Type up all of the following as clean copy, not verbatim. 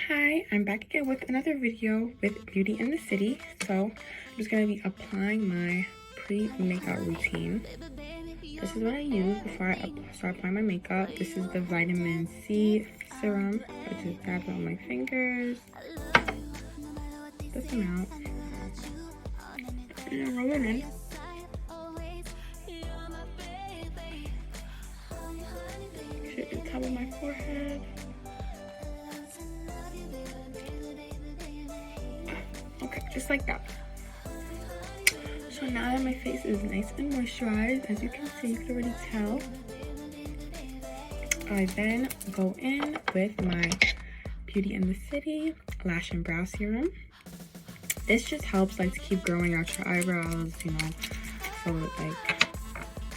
Hi, I'm back again with another video with Beauty in the City. So I'm just going to be applying my pre-makeup routine. This is what I use before I start applying my makeup. This is the vitamin C serum. I just dab it on my fingers. This amount. And I roll it in. Hit the top of my forehead. Okay, just like that. So now that my face is nice and moisturized, as you can see, you can already tell, I then go in with my Beauty in the City Lash and Brow Serum. This just helps to keep growing out your eyebrows, so like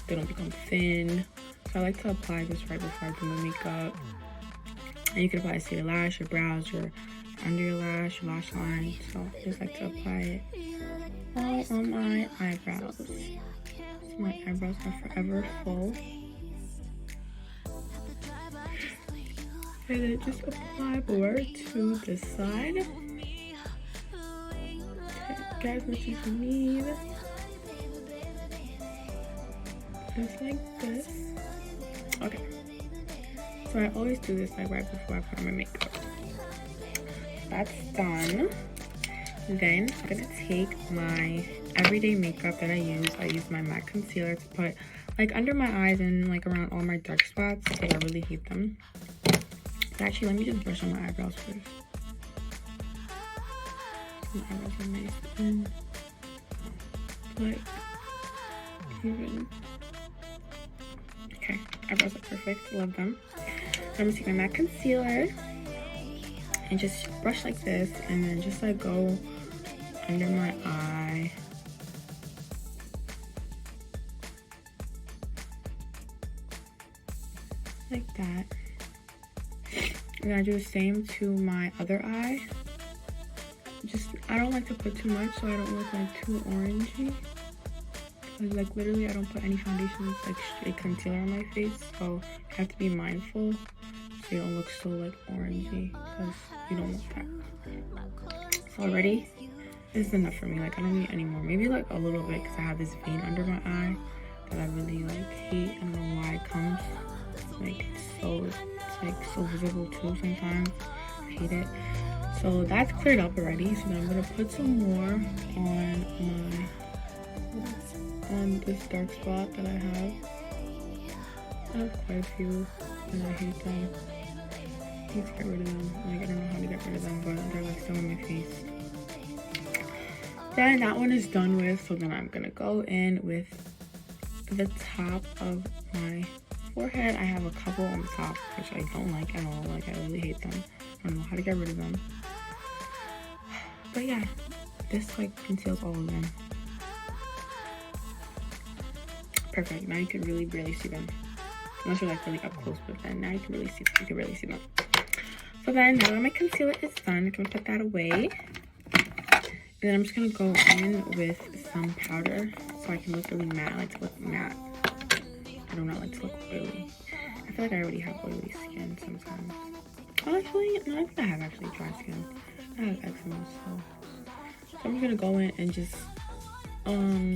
they don't become thin. So I like to apply this right before I do my makeup. And you can apply it to your lash, your brows, your under your lash, your lash line. So I just like to apply it all on my eyebrows. So my eyebrows are forever full. And then just apply more to the side. Get as much as you need. Just like this. Okay. So I always do this right before I put on my makeup. That's done. Then I'm gonna take my everyday makeup that I use my MAC concealer to put under my eyes and around all my dark spots because I really hate them. So actually, let me just brush on my eyebrows first. My eyebrows are nice and even. Okay, eyebrows are perfect. Love them. I'm gonna take my MAC concealer and just brush like this, and then just go under my eye. Like that. And I do the same to my other eye. I don't like to put too much so I don't look too orangey. Literally I don't put any foundation, it's straight concealer on my face, so you have to be mindful so you don't look so orangey, because you don't want that. So already this is enough for me. I don't need any more. Maybe a little bit because I have this vein under my eye that I really hate. I don't know why it comes. It's so visible too sometimes. I hate it. So that's cleared up already. So then I'm gonna put some more on this dark spot that I have. I have quite a few and I hate them. I need to get rid of them. I don't know how to get rid of them, but they're still on my face. Then that one is done with, so then I'm gonna go in with the top of my forehead. I have a couple on the top, which I don't like at all. I really hate them. I don't know how to get rid of them. But yeah, this conceals all of them. Perfect. Now you can really barely see them. Unless you're really up close, but then now you can really see them. You can really see them. So then now that my concealer is done, I'm gonna put that away. And then I'm just gonna go in with some powder so I can look really matte. I like to look matte. I do not like to look oily. I feel like I already have oily skin sometimes. Oh, actually, no, I think I have actually dry skin. I have eczema, so I'm just gonna go in and just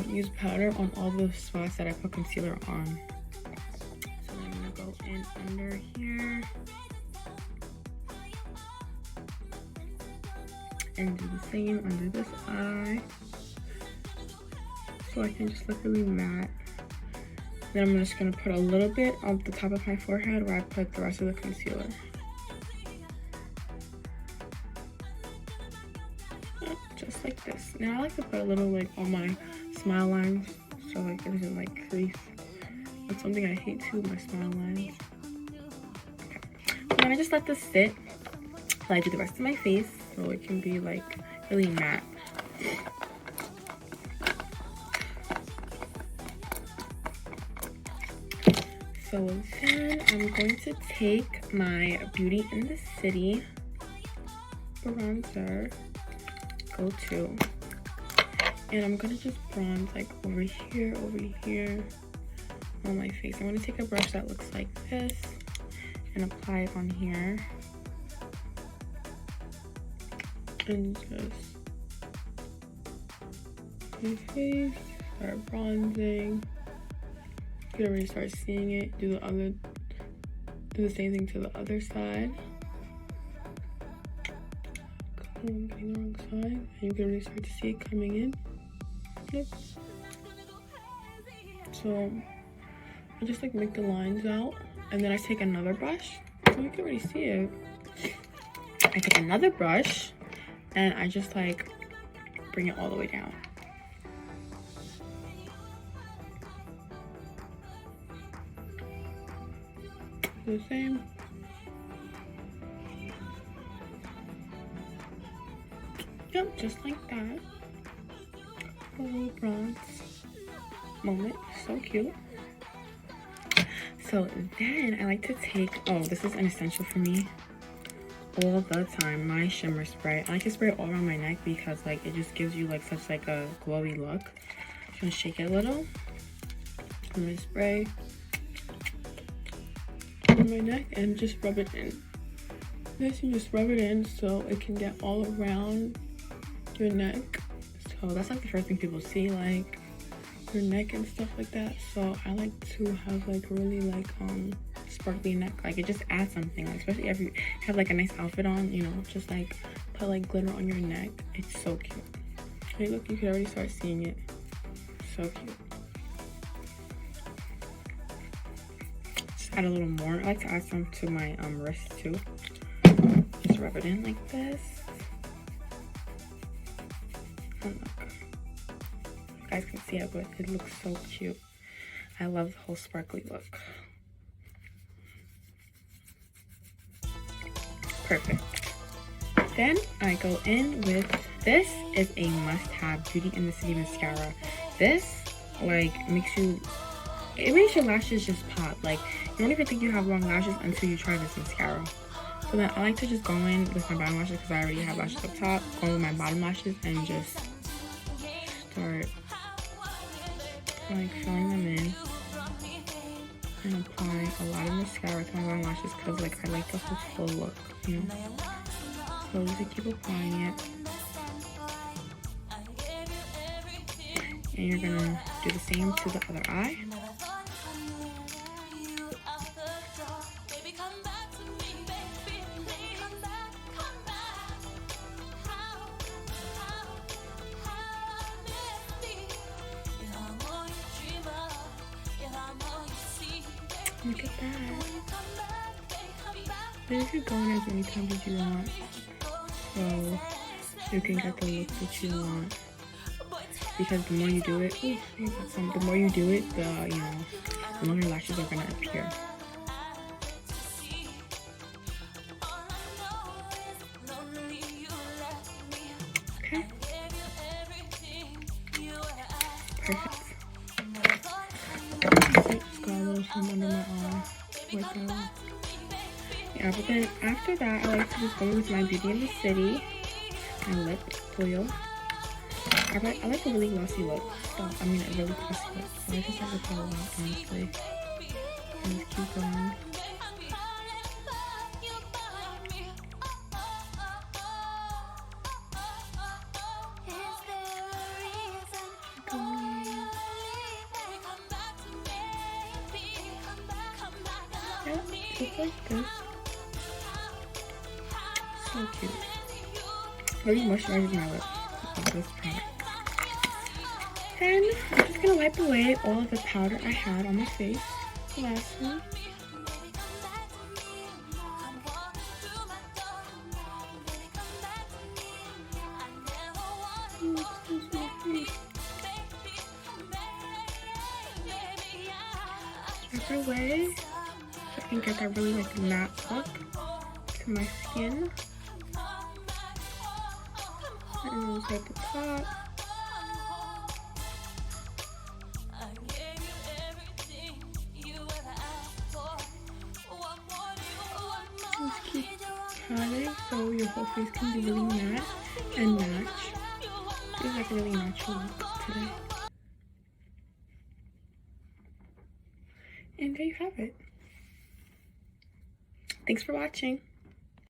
use powder on all the spots that I put concealer on. So then I'm gonna go in under here and do the same under this eye, so I can just look really matte. Then I'm just gonna put a little bit on the top of my forehead where I put the rest of the concealer. Just like this. Now I like to put a little on my smile lines, so it doesn't crease. That's something I hate too, my smile lines. Okay. So then I just let this sit while I do the rest of my face, so it can be really matte. So then I'm going to take my Beauty in the City bronzer, go to, and I'm gonna just bronze over here on my face. I'm gonna take a brush that looks like this and apply it on here. and just my face, start bronzing. You can already start seeing it. Do the same thing to the other side. I'm getting the wrong side, and you can already start to see it coming in. Yep. So I just like make the lines out, and then I take another brush. So you can already see it. I take another brush, and I just like bring it all the way down. The same. Yep, just like that. A little bronze moment, so cute. So then I like to take, oh, this is an essential for me all the time, my shimmer spray. I like to spray it all around my neck because like it just gives you like such like a glowy look. I'm gonna shake it a little. I'm gonna spray on my neck and just rub it in. This, you just rub it in so it can get all around your neck. So that's like the first thing people see, like your neck and stuff like that. So I like to have like really like sparkly neck. Like it just adds something, like, especially if you have like a nice outfit on, you know, just like put like glitter on your neck. It's so cute. Hey, look, you can already start seeing it. So cute. Just add a little more. I like to add some to my wrist too. Just rub it in like this. And look, you guys can see it, but it looks so cute. I love the whole sparkly look. Perfect. Then I go in with, this is a must-have Beauty in the City mascara. This like makes your lashes just pop. Like you don't even think you have long lashes until you try this mascara. So then I like to just go in with my bottom lashes because I already have lashes up top. Go in with my bottom lashes and just start like filling them in and apply a lot of mascara to my bottom lashes because like I like the whole full look, you know. So just keep applying it, and you're gonna do the same to the other eye. Look at that. Then you can go in as many times as you want, so you can get the look that you want. Because the more you do it, the more you do it, the longer lashes are gonna appear. Okay. Perfect. Just got a little some under my eye, like that. Yeah, but then after that, I like to just go with my Beauty in the City and lip oil. I like a really glossy lip. So, I mean, a really glossy lip. So I just have to put a lot, honestly. And just keep going. Yeah, just like this. So cute. Really moisturizes my lip with this product. Then I'm just gonna wipe away all of the powder I had on my face. The last one. Wipe away so I can get that really like matte look to my skin. And also at the top. Just keep patting so your whole face can be really matte and match. It's like a really natural look today. And there you have it. Thanks for watching.